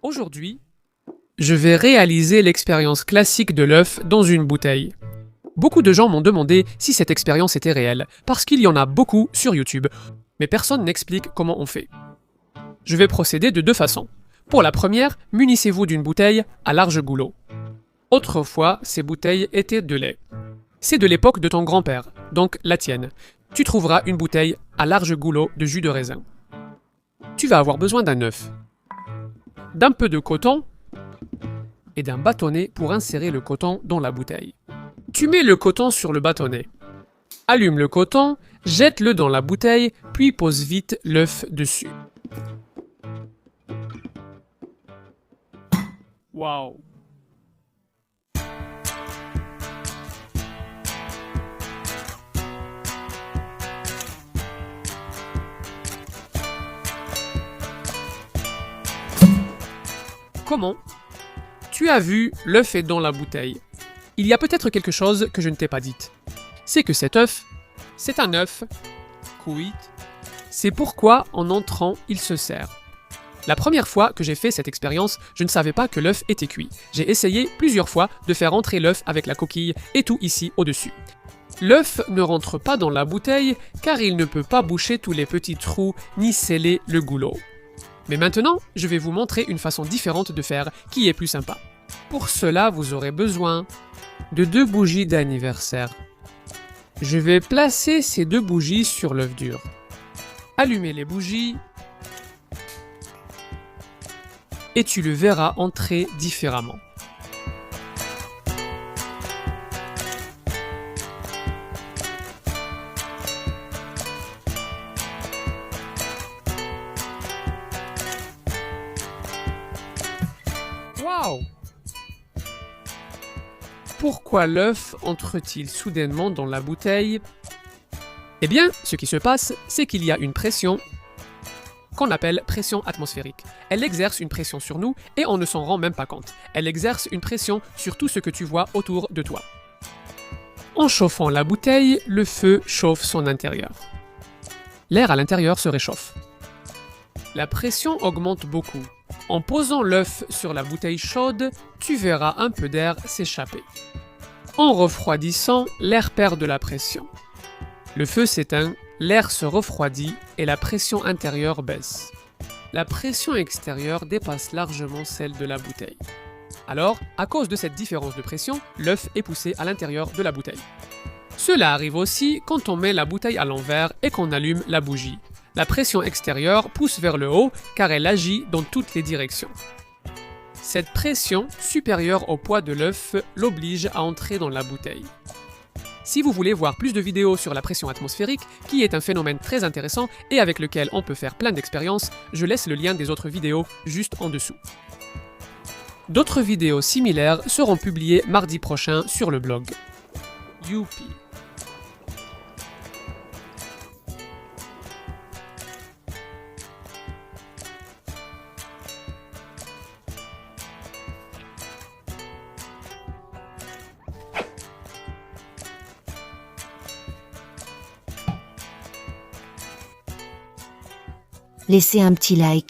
Aujourd'hui, je vais réaliser l'expérience classique de l'œuf dans une bouteille. Beaucoup de gens m'ont demandé si cette expérience était réelle, parce qu'il y en a beaucoup sur YouTube, mais personne n'explique comment on fait. Je vais procéder de deux façons. Pour la première, munissez-vous d'une bouteille à large goulot. Autrefois, ces bouteilles étaient de lait. C'est de l'époque de ton grand-père, donc la tienne. Tu trouveras une bouteille à large goulot de jus de raisin. Tu vas avoir besoin d'un œuf, d'un peu de coton et d'un bâtonnet pour insérer le coton dans la bouteille. Tu mets le coton sur le bâtonnet. Allume le coton, jette-le dans la bouteille, puis pose vite l'œuf dessus. Waouh! Comment? Tu as vu, l'œuf est dans la bouteille. Il y a peut-être quelque chose que je ne t'ai pas dit. C'est que cet œuf, c'est un œuf cuit. C'est pourquoi, en entrant, il se sert. La première fois que j'ai fait cette expérience, je ne savais pas que l'œuf était cuit. J'ai essayé plusieurs fois de faire entrer l'œuf avec la coquille et tout ici au-dessus. L'œuf ne rentre pas dans la bouteille car il ne peut pas boucher tous les petits trous ni sceller le goulot. Mais maintenant, je vais vous montrer une façon différente de faire qui est plus sympa. Pour cela, vous aurez besoin de 2 bougies d'anniversaire. Je vais placer ces 2 bougies sur l'œuf dur. Allumez les bougies et tu le verras entrer différemment. Waouh! Pourquoi l'œuf entre-t-il soudainement dans la bouteille? Eh bien, ce qui se passe, c'est qu'il y a une pression qu'on appelle pression atmosphérique. Elle exerce une pression sur nous et on ne s'en rend même pas compte. Elle exerce une pression sur tout ce que tu vois autour de toi. En chauffant la bouteille, le feu chauffe son intérieur. L'air à l'intérieur se réchauffe. La pression augmente beaucoup. En posant l'œuf sur la bouteille chaude, tu verras un peu d'air s'échapper. En refroidissant, l'air perd de la pression. Le feu s'éteint, l'air se refroidit et la pression intérieure baisse. La pression extérieure dépasse largement celle de la bouteille. Alors, à cause de cette différence de pression, l'œuf est poussé à l'intérieur de la bouteille. Cela arrive aussi quand on met la bouteille à l'envers et qu'on allume la bougie. La pression extérieure pousse vers le haut car elle agit dans toutes les directions. Cette pression, supérieure au poids de l'œuf, l'oblige à entrer dans la bouteille. Si vous voulez voir plus de vidéos sur la pression atmosphérique, qui est un phénomène très intéressant et avec lequel on peut faire plein d'expériences, je laisse le lien des autres vidéos juste en dessous. D'autres vidéos similaires seront publiées mardi prochain sur le blog. Youpi! Laissez un petit like